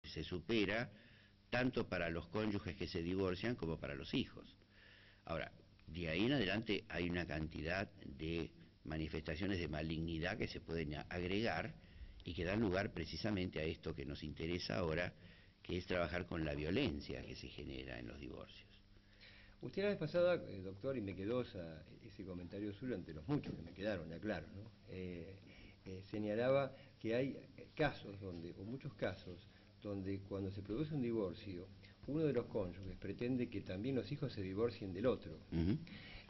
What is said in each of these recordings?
se supera tanto para los cónyuges que se divorcian como para los hijos. Ahora, de ahí en adelante hay una cantidad de manifestaciones de malignidad que se pueden agregar y que dan lugar precisamente a esto que nos interesa ahora, que es trabajar con la violencia que se genera en los divorcios. Usted la vez pasada, doctor, y me quedó ese comentario suyo ante los muchos que me quedaron, claro, ¿no? Señalaba que hay casos donde, o muchos casos, donde cuando se produce un divorcio, uno de los cónyuges pretende que también los hijos se divorcien del otro.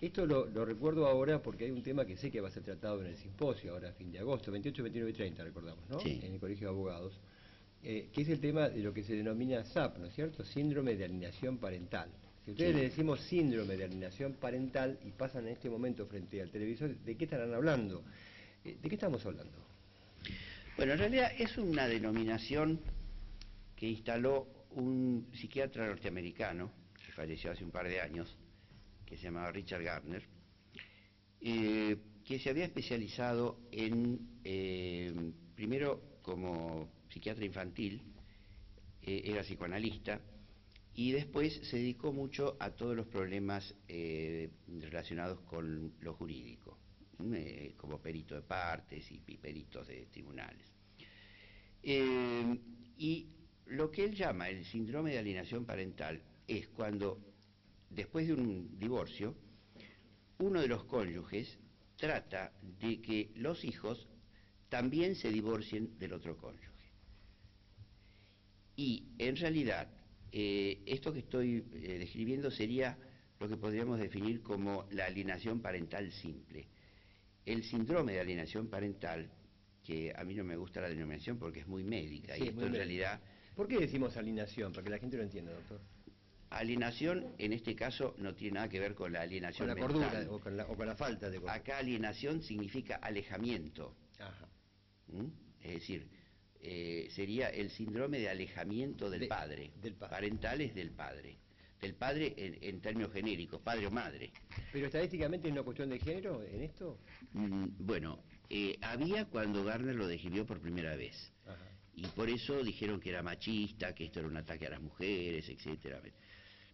Esto lo recuerdo ahora porque hay un tema que sé que va a ser tratado en el simposio, ahora a fin de agosto, 28, 29 y 30, recordamos, ¿no? Sí. En el Colegio de Abogados, que es el tema de lo que se denomina SAP, ¿no es cierto? Síndrome de alienación parental. Si ustedes le decimos síndrome de alienación parental y pasan en este momento frente al televisor, ¿de qué estarán hablando? ¿De qué estamos hablando? Bueno, en realidad es una denominación que instaló un psiquiatra norteamericano que falleció hace un par de años, que se llamaba Richard Gardner, que se había especializado en, primero como psiquiatra infantil, era psicoanalista, y después se dedicó mucho a todos los problemas relacionados con lo jurídico, como perito de partes y peritos de tribunales. Y lo que él llama el síndrome de alienación parental es cuando, después de un divorcio, uno de los cónyuges trata de que los hijos también se divorcien del otro cónyuge. Y en realidad, esto que estoy describiendo sería lo que podríamos definir como la alienación parental simple. El síndrome de alienación parental, que a mí no me gusta la denominación porque es muy médica, Sí, y esto en realidad... ¿Por qué decimos alienación? Para que la gente lo entienda, doctor. Alienación, en este caso, no tiene nada que ver con la alienación mental. Con la cordura o con la falta de cordura. Acá alienación significa alejamiento. Ajá. Es decir, sería el síndrome de alejamiento del padre. Parental es del padre. Del padre en términos genéricos, padre o madre. ¿Pero estadísticamente es una cuestión de género en esto? Bueno, había cuando Gardner lo describió por primera vez. Ajá. Y por eso dijeron que era machista, que esto era un ataque a las mujeres, etcétera.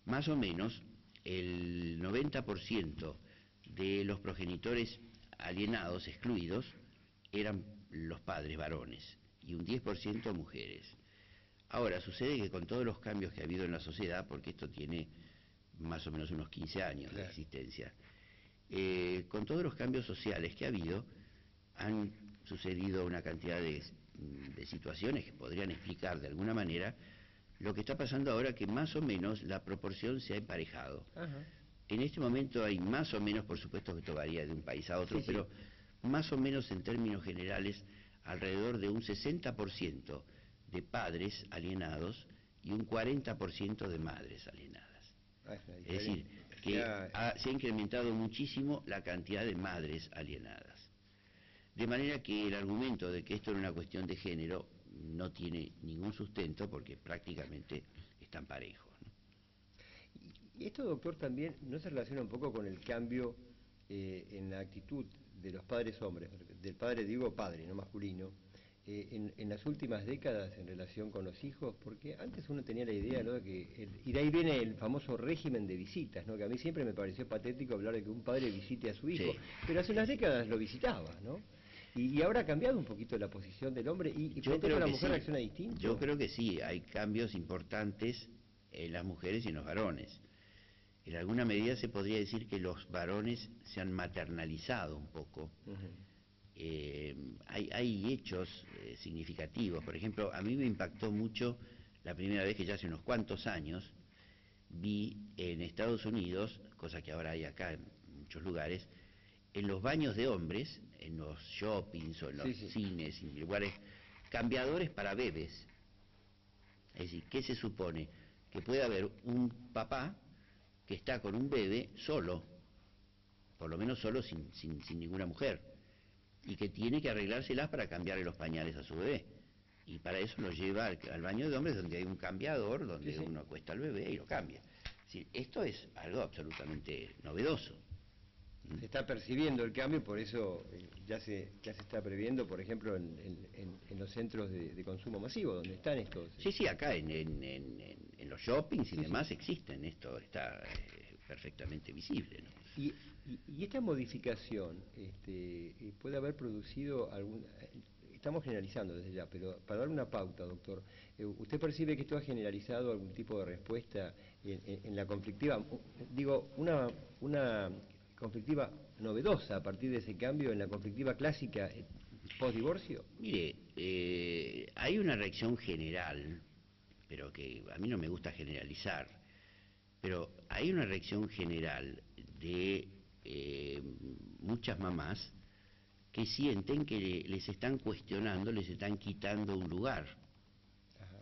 Más o menos, el 90% de los progenitores alienados, excluidos, eran los padres varones, y un 10% mujeres. Ahora, sucede que con todos los cambios que ha habido en la sociedad, porque esto tiene más o menos unos 15 años de existencia, con todos los cambios sociales que ha habido, han sucedido una cantidad de situaciones que podrían explicar de alguna manera lo que está pasando ahora, que más o menos la proporción se ha emparejado. Ajá. En este momento hay más o menos, por supuesto que esto varía de un país a otro, Sí, pero más o menos en términos generales, alrededor de un 60% de padres alienados y un 40% de madres alienadas. Es decir, que se ha incrementado muchísimo la cantidad de madres alienadas. De manera que el argumento de que esto era una cuestión de género no tiene ningún sustento, porque prácticamente están parejos, ¿no? Y esto, doctor, también no se relaciona un poco con el cambio en la actitud de los padres hombres, del padre, digo padre, no masculino, en las últimas décadas en relación con los hijos, porque antes uno tenía la idea, ¿no?, y de ahí viene el famoso régimen de visitas, ¿no?, que a mí siempre me pareció patético hablar de que un padre visite a su hijo, sí, pero hace unas décadas lo visitaba, ¿no? Y ahora ha cambiado un poquito la posición del hombre y frente a la mujer reacciona distinto. Yo creo que sí, hay cambios importantes en las mujeres y en los varones. En alguna medida se podría decir que los varones se han maternalizado un poco. Hay hechos significativos. Por ejemplo, a mí me impactó mucho la primera vez que ya hace unos cuantos años vi en Estados Unidos, cosa que ahora hay acá en muchos lugares, en los baños de hombres, en los shoppings o en los cines, en lugares, cambiadores para bebés. Es decir, ¿qué se supone? Que puede haber un papá que está con un bebé solo, por lo menos solo, sin ninguna mujer, y que tiene que arreglárselas para cambiarle los pañales a su bebé. Y para eso lo lleva al baño de hombres, donde hay un cambiador, donde uno acuesta al bebé y lo cambia. Es decir, esto es algo absolutamente novedoso. Se está percibiendo el cambio, por eso ya se está previendo, por ejemplo, en los centros de consumo masivo, donde están estos... Sí, sí, acá en los shoppings y demás existen, esto está perfectamente visible, ¿no? Y esta modificación puede haber producido algún... Estamos generalizando desde ya, pero para dar una pauta, doctor, ¿usted percibe que esto ha generalizado algún tipo de respuesta en la conflictiva? Digo, una conflictiva novedosa a partir de ese cambio en la conflictiva clásica post-divorcio. Mire, hay una reacción general, pero que a mí no me gusta generalizar, pero hay una reacción general de muchas mamás que sienten que les están cuestionando, les están quitando un lugar. Ajá.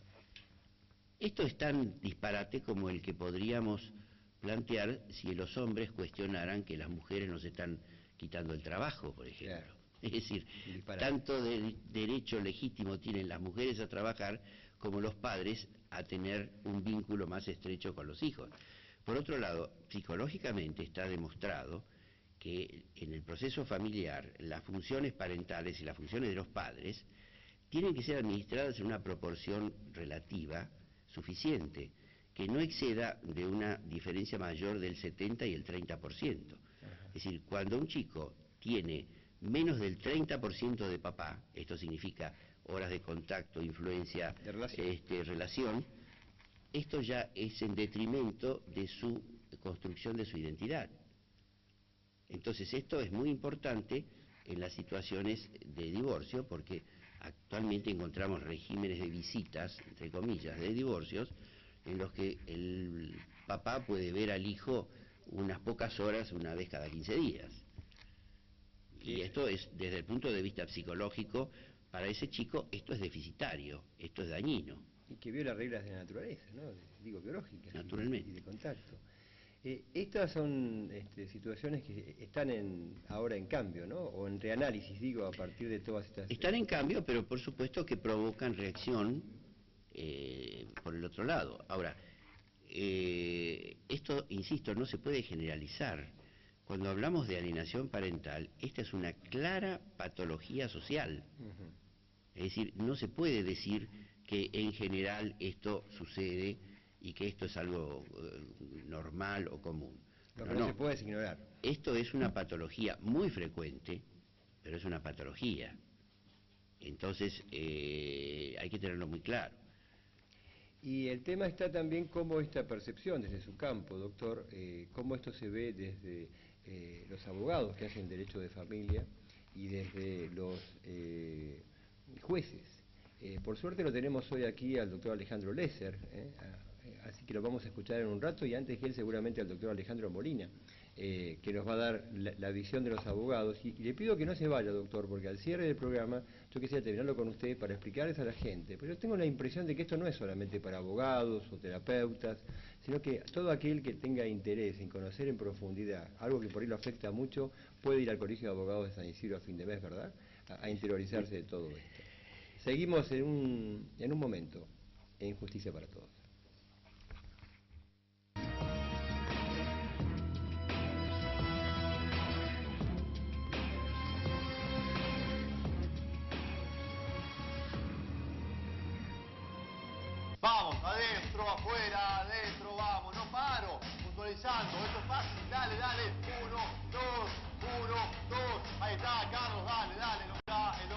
Esto es tan disparate como el que podríamos plantear si los hombres cuestionaran que las mujeres nos están quitando el trabajo, por ejemplo. Claro. Es decir, tanto derecho legítimo tienen las mujeres a trabajar como los padres a tener un vínculo más estrecho con los hijos. Por otro lado, psicológicamente está demostrado que en el proceso familiar las funciones parentales y las funciones de los padres tienen que ser administradas en una proporción relativa suficiente, que no exceda de una diferencia mayor del 70 y el 30%. Es decir, cuando un chico tiene menos del 30% de papá, esto significa horas de contacto, influencia, de relación, esto ya es en detrimento de su construcción de su identidad. Entonces esto es muy importante en las situaciones de divorcio, porque actualmente encontramos regímenes de visitas, entre comillas, de divorcios, en los que el papá puede ver al hijo unas pocas horas, una vez cada 15 días. Y esto es, desde el punto de vista psicológico, para ese chico esto es deficitario, esto es dañino. Y que viola reglas de la naturaleza, ¿no? Digo, biológicas. Naturalmente. Y de contacto. Estas son situaciones que están ahora en cambio, ¿no? O en reanálisis, digo, a partir de todas estas... Están en cambio, pero por supuesto que provocan reacción por el otro lado. Ahora, esto, insisto, no se puede generalizar. Cuando hablamos de alienación parental, esta es una clara patología social. Es decir, no se puede decir que en general esto sucede y que esto es algo normal o común. Lo que no se puede es ignorar. Esto es una patología muy frecuente, pero es una patología. Entonces, hay que tenerlo muy claro. Y el tema está también cómo esta percepción desde su campo, doctor, cómo esto se ve desde los abogados que hacen derecho de familia y desde los jueces. Por suerte lo tenemos hoy aquí al doctor Alejandro Lesser, así que lo vamos a escuchar en un rato, y antes que él seguramente al doctor Alejandro Molina, que nos va a dar la visión de los abogados. Y le pido que no se vaya, doctor, porque al cierre del programa yo quisiera terminarlo con usted para explicarles a la gente, pero yo tengo la impresión de que esto no es solamente para abogados o terapeutas, sino que todo aquel que tenga interés en conocer en profundidad algo que por ahí lo afecta mucho, puede ir al Colegio de Abogados de San Isidro a fin de mes, ¿verdad?, a interiorizarse de todo esto. Seguimos en un momento en Justicia para Todos. Vamos, adentro, afuera, adentro, vamos, no paro, puntualizando, esto es fácil, dale, dale, 1, 2, 1, 2, ahí está, Carlos, dale, dale, no está, el